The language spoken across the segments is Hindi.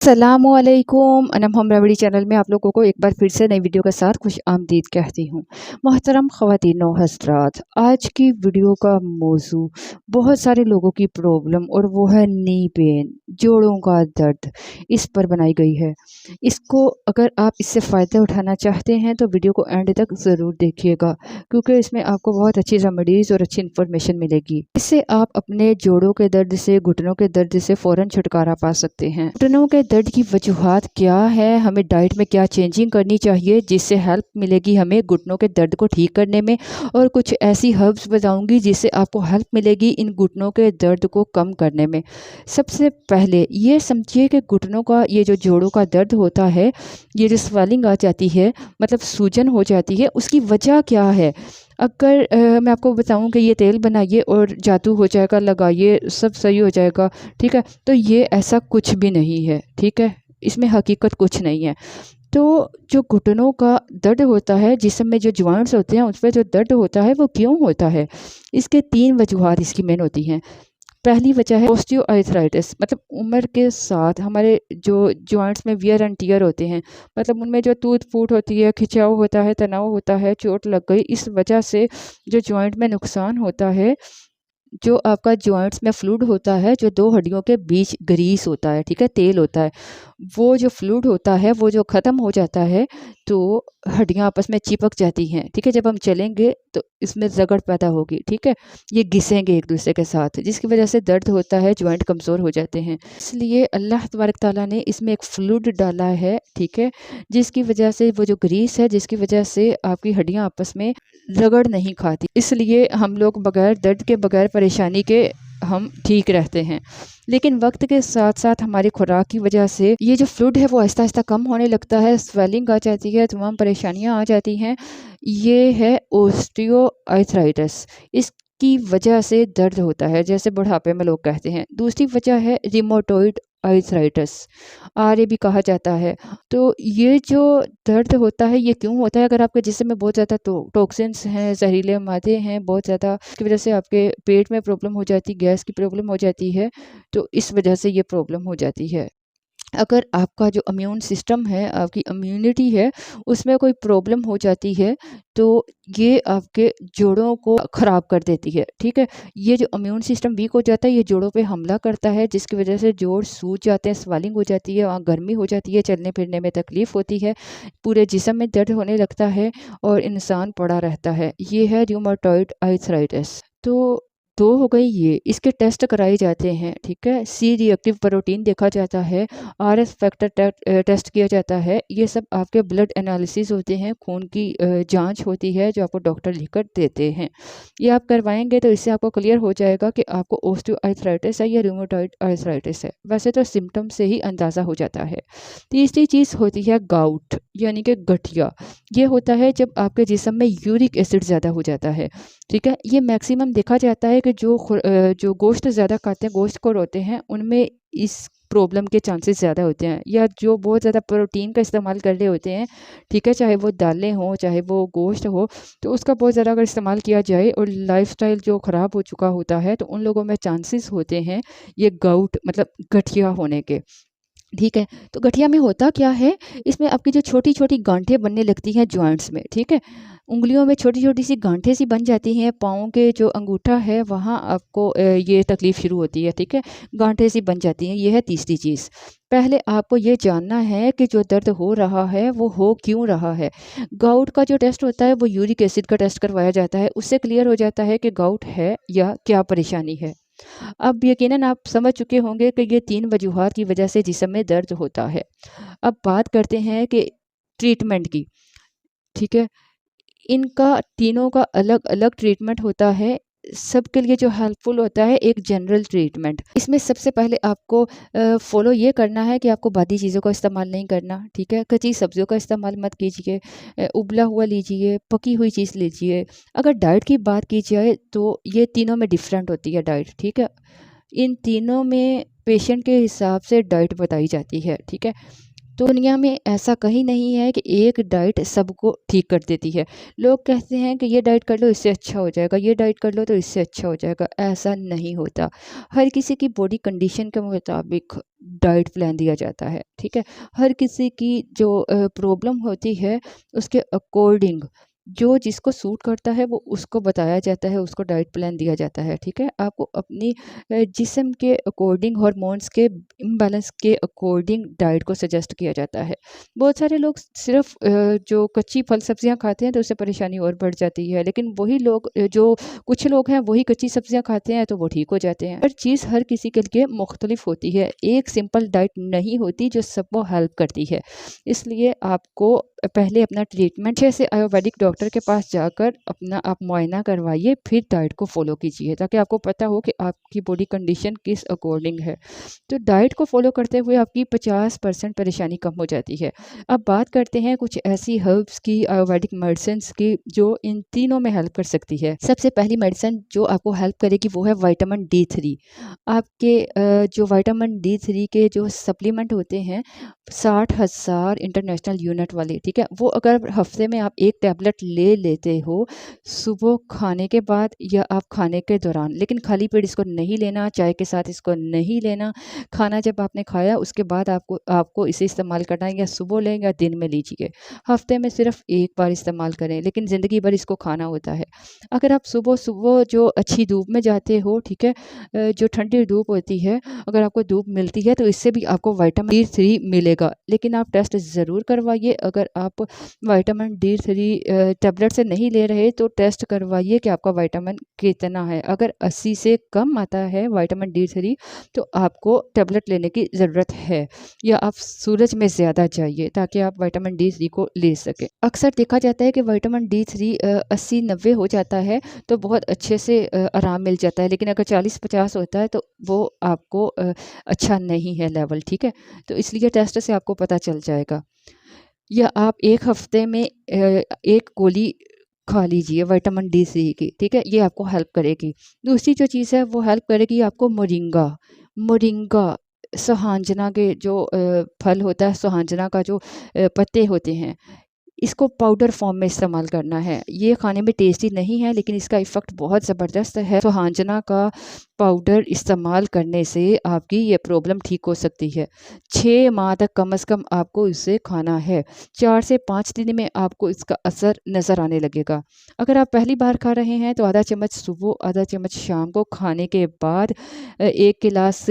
अस्सलामुअलैकुम अनम हम रेमेडी चैनल में आप लोगों को एक बार फिर से नई वीडियो के साथ खुश आमदीद कहती हूँ। मोहतरम ख़वातीन व हज़रात, आज की वीडियो का मौजू बहुत सारे लोगों की प्रॉब्लम और वो है नी पेन, जोड़ों का दर्द। इस पर बनाई गई है। इसको अगर आप इससे फ़ायदा उठाना चाहते हैं तो वीडियो को एंड तक ज़रूर देखिएगा, क्योंकि इसमें आपको बहुत अच्छी रेमेडीज़ और अच्छी इन्फॉर्मेशन मिलेगी। इससे आप अपने जोड़ों के दर्द से, घुटनों के दर्द से फ़ौरन छुटकारा पा सकते हैं। घुटनों के दर्द की वजूहात क्या है, हमें डाइट में क्या चेंजिंग करनी चाहिए जिससे हेल्प मिलेगी हमें घुटनों के दर्द को ठीक करने में, और कुछ ऐसी हर्ब्स बताऊंगी जिससे आपको हेल्प मिलेगी इन घुटनों के दर्द को कम करने में। सबसे पहले ये समझिए कि घुटनों का ये जो जोड़ों का दर्द होता है, ये जो स्वेलिंग आ जाती है, मतलब सूजन हो जाती है, उसकी वजह क्या है। अगर मैं आपको बताऊं कि ये तेल बनाइए और जादू हो जाएगा, लगाइए सब सही हो जाएगा, ठीक है, तो ये ऐसा कुछ भी नहीं है। ठीक है, इसमें हकीकत कुछ नहीं है। तो जो घुटनों का दर्द होता है, जिस्म में जो जॉइंट्स होते हैं उस पर जो दर्द होता है वो क्यों होता है, इसके तीन वजूहात इसकी मेन होती हैं। पहली वजह है ऑस्टियोआर्थराइटिस, मतलब उम्र के साथ हमारे जो जॉइंट्स में वियर एंड टियर होते हैं, मतलब उनमें जो टूट फूट होती है, खिंचाव होता है, तनाव होता है, चोट लग गई, इस वजह से जो जॉइंट में नुकसान होता है, जो आपका जॉइंट्स में फ्लूइड होता है, जो दो हड्डियों के बीच ग्रीस होता है, ठीक है, तेल होता है, वो जो फ्लूइड होता है वो जो ख़त्म हो जाता है तो हड्डियां आपस में चिपक जाती हैं। ठीक है, जब हम चलेंगे तो इसमें रगड़ पैदा होगी, ठीक है, ये घिसेंगे एक दूसरे के साथ, जिसकी वजह से दर्द होता है, जॉइंट कमज़ोर हो जाते हैं। इसलिए अल्लाह तबारक ताला ने इसमें एक फ्लूइड डाला है, ठीक है, जिसकी वजह से वो जो ग्रीस है, जिसकी वजह से आपकी हड्डियां आपस में रगड़ नहीं खाती, इसलिए हम लोग बगैर दर्द के, बगैर परेशानी के हम ठीक रहते हैं। लेकिन वक्त के साथ साथ हमारी खुराक की वजह से ये जो फ्लूइड है वो आहिस्ता आहिस्ता कम होने लगता है, स्वेलिंग आ जाती है, तमाम परेशानियां आ जाती हैं। ये है ओस्टियोआर्थराइटिस, इसकी वजह से दर्द होता है, जैसे बुढ़ापे में लोग कहते हैं। दूसरी वजह है रिमोटॉइड आर्थराइटिस, आर ए भी कहा जाता है। तो ये जो दर्द होता है ये क्यों होता है, अगर आपके जिस्म में बहुत ज़्यादा टॉक्सिन्स हैं, जहरीले मादे हैं बहुत ज़्यादा, इसकी वजह से आपके पेट में प्रॉब्लम हो जाती, गैस की प्रॉब्लम हो जाती है, तो इस वजह से ये प्रॉब्लम हो जाती है। अगर आपका जो इम्यून सिस्टम है, आपकी इम्यूनिटी है, उसमें कोई प्रॉब्लम हो जाती है तो ये आपके जोड़ों को ख़राब कर देती है। ठीक है, ये जो इम्यून सिस्टम वीक हो जाता है ये जोड़ों पे हमला करता है, जिसकी वजह से जोड़ सूज जाते हैं, स्वेलिंग हो जाती है, वहाँ गर्मी हो जाती है, चलने फिरने में तकलीफ़ होती है, पूरे जिस्म में दर्द होने लगता है और इंसान पड़ा रहता है। ये है र्यूमेटॉइड आर्थराइटिस। तो दो हो गई ये, इसके टेस्ट कराए जाते हैं, ठीक है, सी रिएक्टिव प्रोटीन देखा जाता है, आर एस फैक्टर टेस्ट किया जाता है, ये सब आपके ब्लड एनालिसिस होते हैं, खून की जांच होती है जो आपको डॉक्टर लिखकर देते हैं। ये आप करवाएंगे तो इससे आपको क्लियर हो जाएगा कि आपको ओस्टियोआर्थराइटिस है या रूमेटॉइड आर्थराइटिस है। वैसे तो सिम्टम से ही अंदाज़ा हो जाता है। तीसरी चीज़ होती है गाउट, यानी कि गठिया। ये होता है जब आपके जिस्म में यूरिक एसिड ज़्यादा हो जाता है। ठीक है, ये मैक्सिमम देखा जाता है कि जो गोश्त ज़्यादा खाते हैं, गोश्तखोर होते हैं, उनमें इस प्रॉब्लम के चांसेस ज़्यादा होते हैं, या जो बहुत ज़्यादा प्रोटीन का इस्तेमाल कर रहे होते हैं, ठीक है, चाहे वो दालें हों, चाहे वो गोश्त हो, तो उसका बहुत ज़्यादा अगर इस्तेमाल किया जाए और लाइफस्टाइल जो ख़राब हो चुका होता है, तो उन लोगों में चांसेस होते हैं ये गाउट मतलब गठिया होने के। ठीक है, तो गठिया में होता क्या है, इसमें आपकी जो छोटी छोटी गांठें बनने लगती हैं जॉइंट्स में, ठीक है, उंगलियों में छोटी छोटी सी गांठें सी बन जाती हैं, पाँव के जो अंगूठा है वहाँ आपको ये तकलीफ़ शुरू होती है, ठीक है, गांठें सी बन जाती हैं। ये है तीसरी चीज़। पहले आपको ये जानना है कि जो दर्द हो रहा है वो हो क्यों रहा है। गाउट का जो टेस्ट होता है वो यूरिक एसिड का टेस्ट करवाया जाता है, उससे क्लियर हो जाता है कि गाउट है या क्या परेशानी है। अब यकीनन आप समझ चुके होंगे कि ये तीन वजूहात की वजह से जिस्म में दर्द होता है। अब बात करते हैं कि ट्रीटमेंट की, ठीक है, इनका तीनों का अलग अलग ट्रीटमेंट होता है। सबके लिए जो हेल्पफुल होता है एक जनरल ट्रीटमेंट। इसमें सबसे पहले आपको फॉलो ये करना है कि आपको बादी चीज़ों का इस्तेमाल नहीं करना, ठीक है, कच्ची सब्जियों का इस्तेमाल मत कीजिए, उबला हुआ लीजिए, पकी हुई चीज़ लीजिए। अगर डाइट की बात की जाए तो ये तीनों में डिफरेंट होती है डाइट, ठीक है, इन तीनों में पेशेंट के हिसाब से डाइट बताई जाती है, ठीक है। तो दुनिया में ऐसा कहीं नहीं है कि एक डाइट सबको ठीक कर देती है। लोग कहते हैं कि ये डाइट कर लो इससे अच्छा हो जाएगा, ये डाइट कर लो तो इससे अच्छा हो जाएगा, ऐसा नहीं होता। हर किसी की बॉडी कंडीशन के मुताबिक डाइट प्लान दिया जाता है, ठीक है? हर किसी की जो प्रॉब्लम होती है उसके अकॉर्डिंग जो जिसको सूट करता है वो उसको बताया जाता है, उसको डाइट प्लान दिया जाता है, ठीक है? आपको अपनी जिस्म के अकॉर्डिंग हार्मोन्स के इम्बैलेंस के अकॉर्डिंग डाइट को सजेस्ट किया जाता है। बहुत सारे लोग सिर्फ़ जो कच्ची फल सब्जियाँ खाते हैं तो उससे परेशानी और बढ़ जाती है, लेकिन वही लोग जो कुछ लोग हैं वही कच्ची सब्जियाँ खाते हैं तो वो ठीक हो जाते हैं। हर चीज़ हर किसी के लिए मुख्तलिफ होती है, एक सिंपल डाइट नहीं होती जो सबको हेल्प करती है। इसलिए आपको पहले अपना ट्रीटमेंट अच्छे से आयुर्वेदिक डॉक्टर के पास जाकर अपना आप मुआयना करवाइए, फिर डाइट को फॉलो कीजिए ताकि आपको पता हो कि आपकी बॉडी कंडीशन किस अकॉर्डिंग है। तो डाइट को फॉलो करते हुए आपकी 50% परेशानी कम हो जाती है। अब बात करते हैं कुछ ऐसी हर्ब्स की, आयुर्वेदिक मेडिसिन्स की जो इन तीनों में हेल्प कर सकती है। सबसे पहली मेडिसिन जो आपको हेल्प करेगी वो है विटामिन D3। आपके जो विटामिन D3 के जो सप्लीमेंट होते हैं 60,000 इंटरनेशनल यूनिट वाले, ठीक है? वो अगर हफ्ते में आप एक टैबलेट ले लेते हो सुबह खाने के बाद या आप खाने के दौरान, लेकिन खाली पेट इसको नहीं लेना, चाय के साथ इसको नहीं लेना। खाना जब आपने खाया उसके बाद आपको आपको इसे इस्तेमाल करना है, या सुबह लें या दिन में लीजिए। हफ्ते में सिर्फ एक बार इस्तेमाल करें, लेकिन ज़िंदगी भर इसको खाना होता है। अगर आप सुबह-सुबह जो अच्छी धूप में जाते हो, ठीक है? जो ठंडी धूप होती है, अगर आपको धूप मिलती है तो इससे भी आपको विटामिन D3 मिलेगा। लेकिन आप टेस्ट ज़रूर करवाइए। अगर आप विटामिन D3 टैबलेट से नहीं ले रहे तो टेस्ट करवाइए कि आपका विटामिन कितना है। अगर 80 से कम आता है विटामिन D3 तो आपको टैबलेट लेने की ज़रूरत है, या आप सूरज में ज़्यादा जाइए ताकि आप विटामिन D3 को ले सकें। अक्सर देखा जाता है कि विटामिन D3 80-90 हो जाता है तो बहुत अच्छे से आराम मिल जाता है, लेकिन अगर 40-50 होता है तो वो आपको अच्छा नहीं है लेवल, ठीक है? तो इसलिए टेस्ट से आपको पता चल जाएगा। या आप 1 हफ्ते में 1 गोली खा लीजिए विटामिन D3 की, ठीक है? ये आपको हेल्प करेगी। दूसरी जो चीज़ है वो हेल्प करेगी आपको मोरिंगा। मोरिंगा सोहांजना के जो फल होता है, सोहांजना का जो पत्ते होते हैं, इसको पाउडर फॉर्म में इस्तेमाल करना है। ये खाने में टेस्टी नहीं है लेकिन इसका इफ़ेक्ट बहुत ज़बरदस्त है। सुहांजना का पाउडर इस्तेमाल करने से आपकी ये प्रॉब्लम ठीक हो सकती है। 6 माह तक कम से कम आपको इसे खाना है। 4 से 5 दिन में आपको इसका असर नज़र आने लगेगा। अगर आप पहली बार खा रहे हैं तो आधा चम्मच सुबह, आधा चम्मच शाम को खाने के बाद 1 गिलास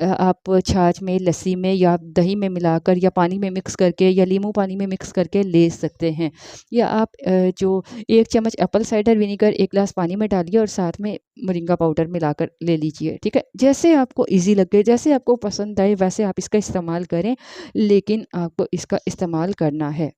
आप छाछ में, लस्सी में या दही में मिलाकर या पानी में मिक्स करके या नींबू पानी में मिक्स करके ले सकते हैं। या आप जो 1 चम्मच एप्पल साइडर विनेगर 1 ग्लास पानी में डालिए और साथ में मोरिंगा पाउडर मिलाकर ले लीजिए, ठीक है? जैसे आपको ईज़ी लगे, जैसे आपको पसंद आए वैसे आप इसका इस्तेमाल करें, लेकिन आपको इसका इस्तेमाल करना है।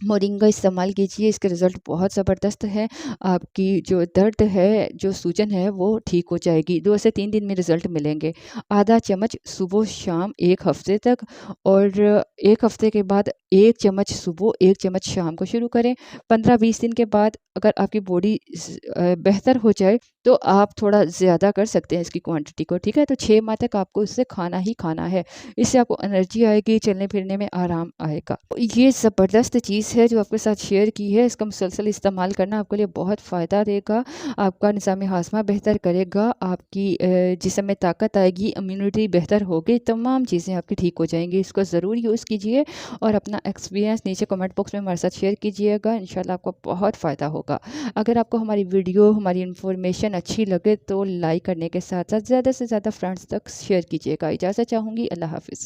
मोरिंगा इस्तेमाल कीजिए, इसके रिज़ल्ट बहुत ज़बरदस्त है। आपकी जो दर्द है, जो सूजन है वो ठीक हो जाएगी। 2 से 3 दिन में रिज़ल्ट मिलेंगे। आधा चम्मच सुबह-शाम 1 हफ़्ते तक, और 1 हफ़्ते के बाद 1 चम्मच सुबह, 1 चम्मच शाम को शुरू करें। 15-20 दिन के बाद अगर आपकी बॉडी बेहतर हो जाए तो आप थोड़ा ज़्यादा कर सकते हैं इसकी क्वांटिटी को, ठीक है? तो 6 माह तक आपको इसे खाना ही खाना है। इससे आपको एनर्जी आएगी, चलने-फिरने में आराम आएगा। ये ज़बरदस्त चीज़ है जो आपके साथ शेयर की है। इसका मुसलसल इस्तेमाल करना आपके लिए बहुत फ़ायदा देगा। आपका निज़ाम हाज़मा बेहतर करेगा, आपकी जिस्म में ताकत आएगी, इम्यूनिटी बेहतर होगी, तमाम चीज़ें आपकी ठीक हो जाएँगी। इसको ज़रूर यूज़ कीजिए और अपना एक्सपीरियंस नीचे कमेंट बॉक्स में हमारे साथ शेयर कीजिएगा। इंशाल्लाह आपको बहुत फ़ायदा होगा। अगर आपको हमारी वीडियो, हमारी इन्फॉर्मेशन अच्छी लगे तो लाइक करने के साथ-साथ ज़्यादा से ज़्यादा फ्रेंड्स तक शेयर कीजिएगा। इजाज़त चाहूँगी। अल्लाह हाफ़िज़।